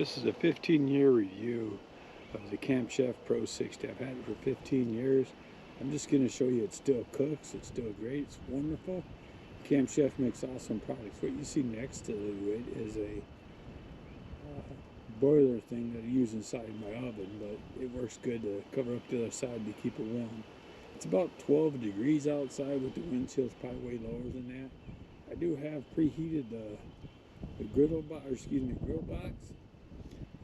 This is a 15-year review of the Camp Chef Pro 60. I've had it for 15 years. I'm just going to show you it still cooks, it's still great, it's wonderful. Camp Chef makes awesome products. What you see next to the lid is a boiler thing that I use inside my oven, but it works good to cover up the other side to keep it warm. It's about 12 degrees outside with the wind chill's probably way lower than that. I do have preheated the grill box,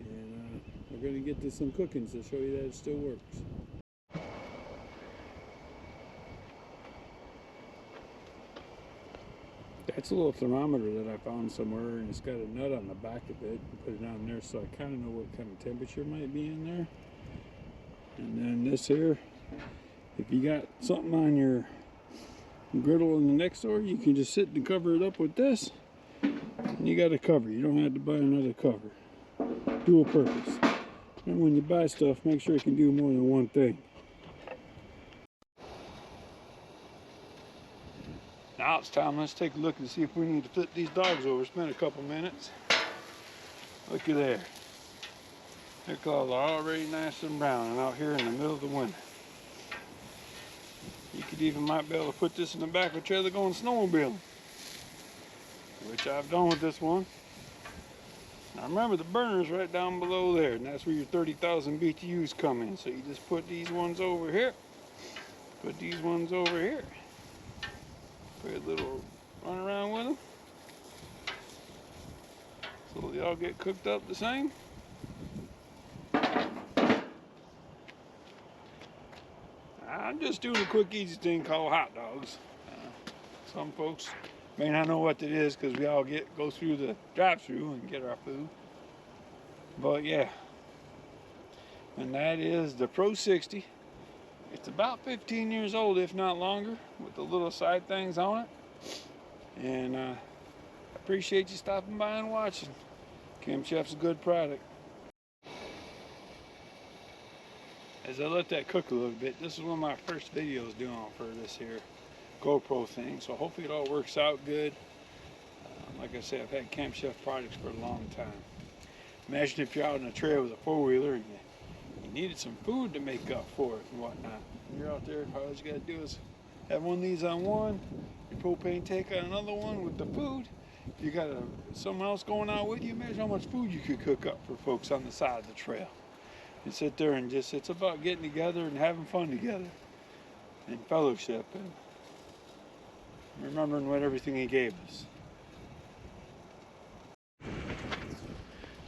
and we're going to get to some cookings to show you that it still works. That's a little thermometer that I found somewhere, and it's got a nut on the back of it. Put it on there so I kind of know what kind of temperature might be in there. And then this here, if you got something on your griddle in the next door, you can just sit and cover it up with this, and you got a cover. You don't have to buy another cover. Dual purpose. And when you buy stuff, make sure it can do more than one thing. Now it's time, let's take a look and see if we need to flip these dogs over. Spend a couple minutes. Look at there. They're called already nice and brown and out here in the middle of the winter. You could even might be able to put this in the back of a trailer going snowmobiling, which I've done with this one. Now remember, the burner's right down below there, and that's where your 30,000 BTUs come in. So you just put these ones over here, put these ones over here. Put a little run around with them so they all get cooked up the same. I'm just doing a quick easy thing called hot dogs. Some folks may not know what it is because we all go through the drive-thru and get our food, but yeah, and that is the Pro 60. It's about 15 years old, if not longer, with the little side things on it. And I appreciate you stopping by and watching. Camp Chef's a good product. As I let that cook a little bit, this is one of my first videos doing for this here GoPro thing, so hopefully it all works out good. Like I said, I've had Camp Chef products for a long time. Imagine if you're out in a trail with a four-wheeler and you needed some food to make up for it and whatnot. You're out there, all you gotta do is have one of these on one, your propane tank on another one with the food. You got someone else going out with you. Imagine how much food you could cook up for folks on the side of the trail. And sit there and just, it's about getting together and having fun together and fellowship and remembering what everything he gave us.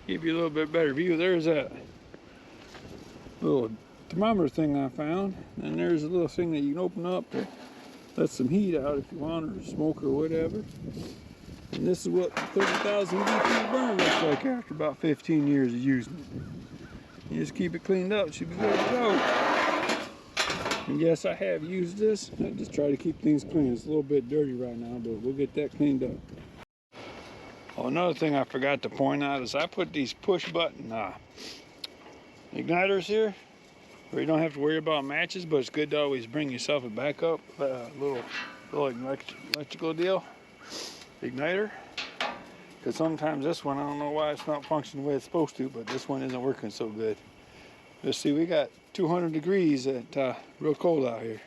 Give you a little bit better view. There's that little thermometer thing I found, and there's a little thing that you can open up to let some heat out if you want, or smoke or whatever. And this is what 30,000 BTU burner looks like after about 15 years of using it. You just keep it cleaned up, it should be good to go. And yes, I have used this. I just try to keep things clean. It's a little bit dirty right now, but we'll get that cleaned up. Oh, another thing I forgot to point out is I put these push button igniters here, where you don't have to worry about matches, but it's good to always bring yourself a backup little electrical deal igniter. Because sometimes this one, I don't know why it's not functioning the way it's supposed to, but this one isn't working so good. Let's see, we got 200 degrees at real cold out here.